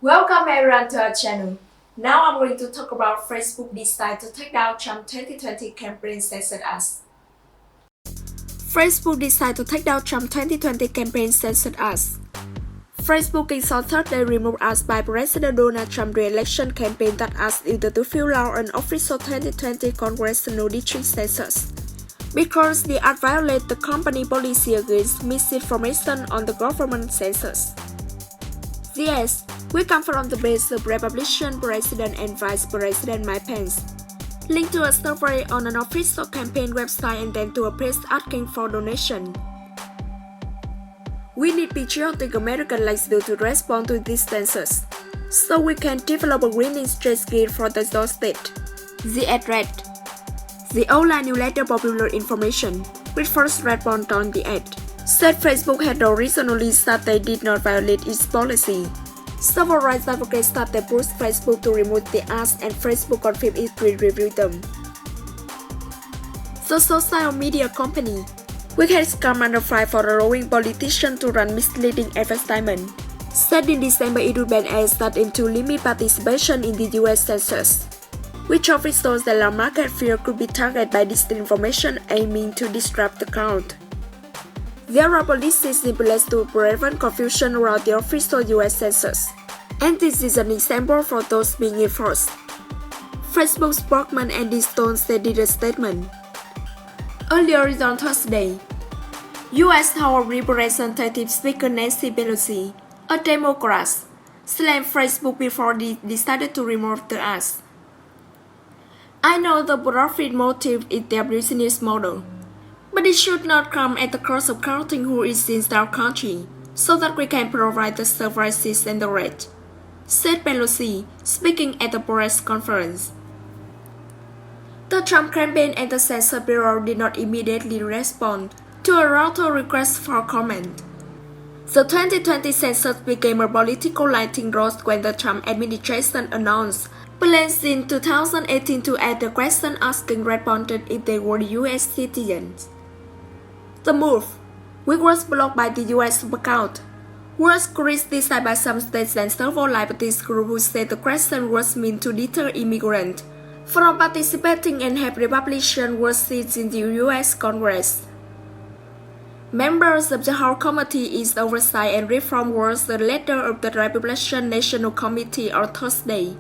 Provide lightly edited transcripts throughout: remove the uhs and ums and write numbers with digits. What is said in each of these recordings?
Welcome everyone to our channel. Now I'm going to talk about Facebook decide to take down Trump 2020 campaign censored us. Facebook decide to take down Trump 2020 campaign censored us. Facebook is on Thursday removed us by President Donald Trump re-election campaign that asked it to fill out an official 2020 congressional district census. Because the act violates the company policy against misinformation on the government census. Yes, we come from the base of Republican President and Vice President Mike Pence. Link to a survey on an official campaign website and then to a page asking for donation. We need patriotic Americans like you to respond to this census, so we can develop a winning strategy for the state. The ad read. The online newsletter Popular Information, which first responded on the ad, said Facebook had originally said they did not violate its policy. Several rights advocates said they pushed Facebook to remove the ads and Facebook confirmed it will review them. The social media company, which has come under fire for allowing politicians to run misleading advertisements, said in December it would ban ads that aim to limit participation in the US Census, which officials that market fear could be targeted by disinformation aiming to disrupt the count. There are policies in place to prevent confusion around the official US Census, and this is an example for those being enforced. Facebook spokesman Andy Stone said in a statement. Earlier on Thursday, U.S. House of Representatives Speaker Nancy Pelosi, a Democrat, slammed Facebook before they decided to remove the ads. I know the profit motive is their business model, but it should not come at the cost of counting who is in our country, so that we can provide the services and the rate, said Pelosi, speaking at a press conference. The Trump campaign and the Census Bureau did not immediately respond to a Reuters request for comment. The 2020 census became a political lightning rod when the Trump administration announced plans in 2018 to add the question asking respondents if they were U.S. citizens. The move, which was blocked by the U.S. Supreme Court, was criticized by some states and several liberties groups who said the question was meant to deter immigrants from participating and have Republican were seats in the U.S. Congress. Members of the House Committee on Oversight and Reform wrote the letter of the Republican National Committee on Thursday,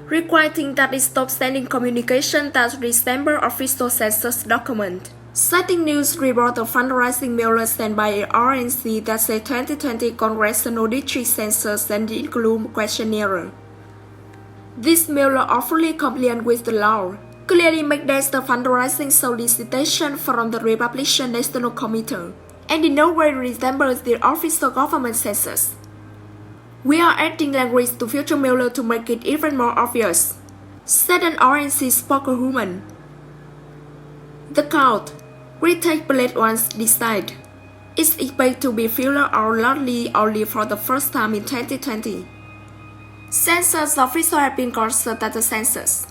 requiring that it stop sending communication that resemble official census documents, citing news report of fundraising mailers sent by an RNC that said 2020 congressional district census and include questionnaire. This mailer are fully compliant with the law, clearly make that the fundraising solicitation from the Republican National Committee, and in no way resembles the official government census. We are adding language to future mailer to make it even more obvious, said an RNC spokeswoman. The count, which takes place once decided, is expected to be filled out largely only for the first time in 2020. Census officials have been concerned that the census,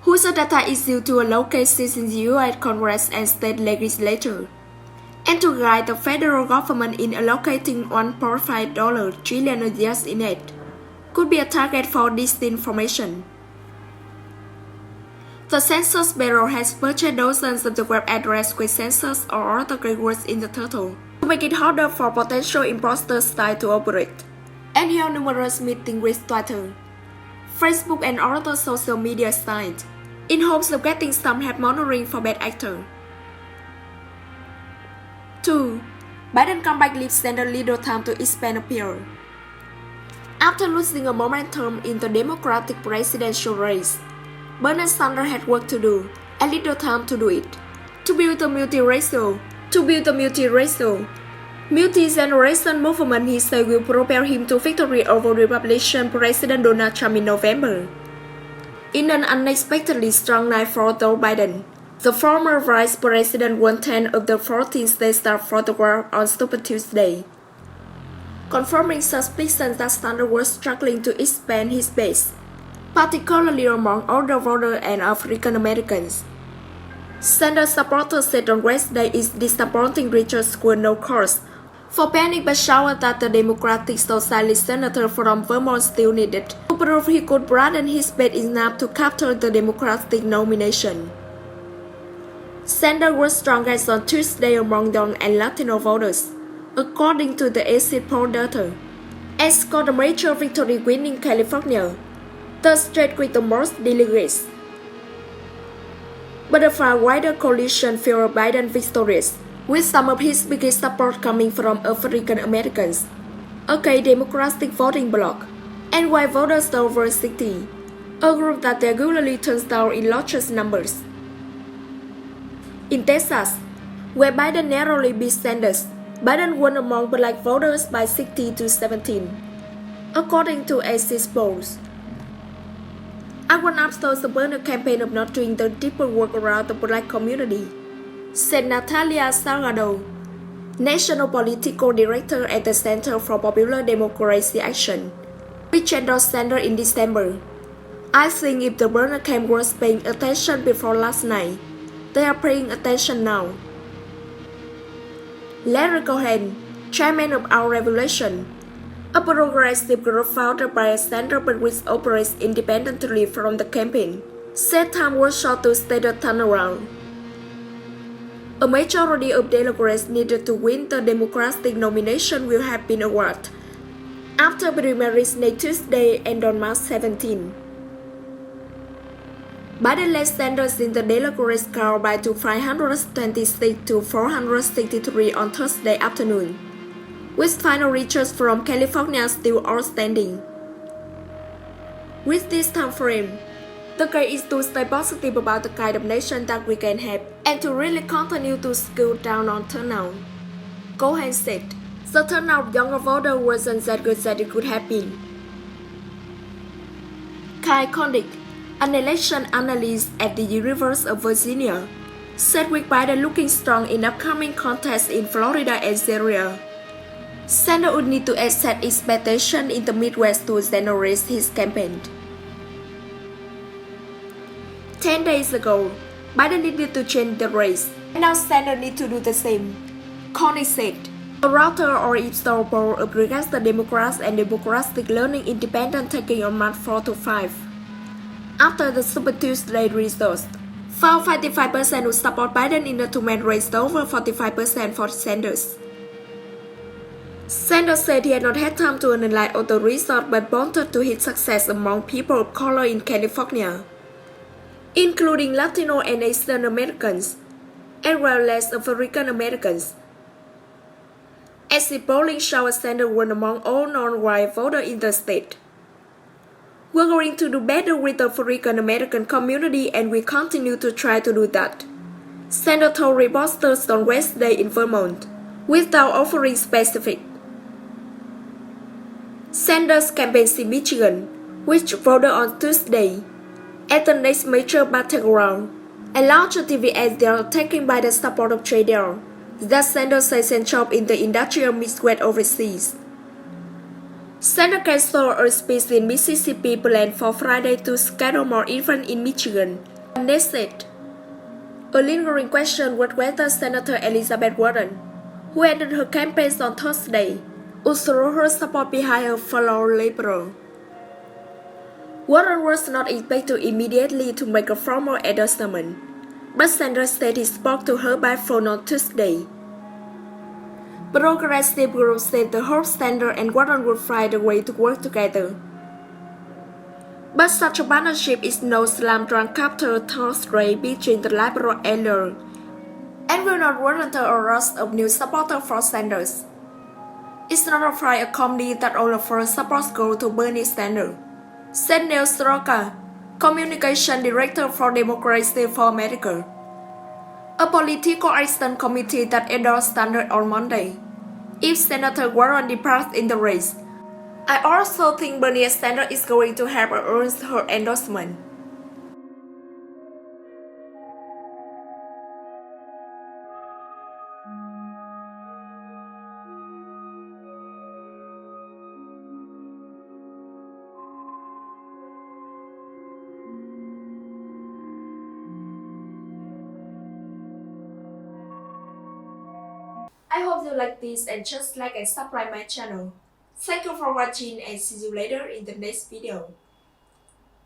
whose data is due to allocate seats in the U.S. Congress and state legislature, and to guide the federal government in allocating $1.5 trillion a year in aid, could be a target for disinformation. The Census Bureau has purchased dozens of the web addresses with census or other keywords in the title to make it harder for potential imposters to operate, and held numerous meetings with Twitter, Facebook and other social media sites in hopes of getting some help monitoring for bad actors. 2. Biden comeback leaves Sanders little time to expand appeal. After losing a momentum in the Democratic presidential race, Bernie Sanders had work to do and little time to do it. To build a multi-generational movement he said will propel him to victory over Republican President Donald Trump in November. In an unexpectedly strong night for Joe Biden, the former vice president won 10 of the 14 states that for the war on Super Tuesday, confirming suspicions that Sanders was struggling to expand his base, particularly among older voters and African Americans. Sanders supporters said on Wednesday its disappointing research scored no course For panic but shouted that the Democratic Socialist senator from Vermont still needed to prove he could broaden his base enough to capture the Democratic nomination. Sanders was strongest on Tuesday among young and Latino voters, according to the exit poll data, and scored a major victory winning California, the state with the most delegates. But the far wider coalition favored Biden victorious, with some of his biggest support coming from African Americans, a key Democratic voting bloc, and white voters over 60, a group that regularly turns down in largest numbers. In Texas, where Biden narrowly beat Sanders, Biden won among black voters by 60 to 17, according to exit polls. "I won after the Bernie campaign of not doing the deeper work around the black community," said Natalia Salgado, National Political Director at the Center for Popular Democracy Action, which endorsed Sanders in December. "I think if the Bernie camp was paying attention before last night, they are paying attention now." Larry Cohen, chairman of Our Revolution, a progressive group founded by Sanders but which operates independently from the campaign, said time was short to state a turnaround. "A majority of delegates needed to win the Democratic nomination will have been awarded after primaries next Tuesday and on March 17. Biden led Sanders in the delegates count by 526 to 463 on Thursday afternoon, with final results from California still outstanding. With this time frame, the key is to stay positive about the kind of nation that we can have and to really continue to scale down on turnout," Cohen said. "The turnout of younger voters wasn't that good that it could have been." Kai Condick, an election analyst at the University of Virginia, said with Biden looking strong in upcoming contests in Florida and Syria, Sanders would need to exceed expectations in the Midwest to generate his campaign. 10 days ago, Biden needed to change the race, and now Sanders needs to do the same, Connie said. A Reuters or Ipsos poll aggregates the Democrats and Democratic Leaning Independent taking on March 4 to 5. After the Super Tuesday results, found 55% would support Biden in the two-man race over 45% for Sanders. Sanders said he had not had time to analyze all the results but pointed to his success among people of color in California, including Latino and Asian Americans, as well as African Americans. Exit polling showed Sanders won among all non-white voters in the state. "We're going to do better with the African American community and we continue to try to do that," Sanders told reporters on Wednesday in Vermont, without offering specifics. Sanders campaigns in Michigan, which voted on Tuesday, at the next major battleground, and launched a TV ad they are taken by the support of trade deal that Sanders says sent job in the industrial Midwest overseas. Sanders canceled a speech in Mississippi planned for Friday to schedule more events in Michigan, and they said. A lingering question was whether Senator Elizabeth Warren, who ended her campaign on Thursday, would throw her support behind her fellow liberal. Warren was not expected immediately to make a formal endorsement, but Sanders said he spoke to her by phone on Tuesday. Progressive groups said the hope Sanders and Warren would find a way to work together. But such a partnership is no slam dunk after Thursday between the liberal elder and will not warrant a rush of new supporters for Sanders. "It's not a fight a company that all of our supports go to Bernie Sanders," said Neil Soroka, Communication Director for Democracy for America, a political action committee that endorsed Sanders on Monday. "If Senator Warren departs in the race, I also think Bernie Sanders is going to have earned her endorsement." I hope you like this and just like and subscribe my channel. Thank you for watching and see you later in the next video.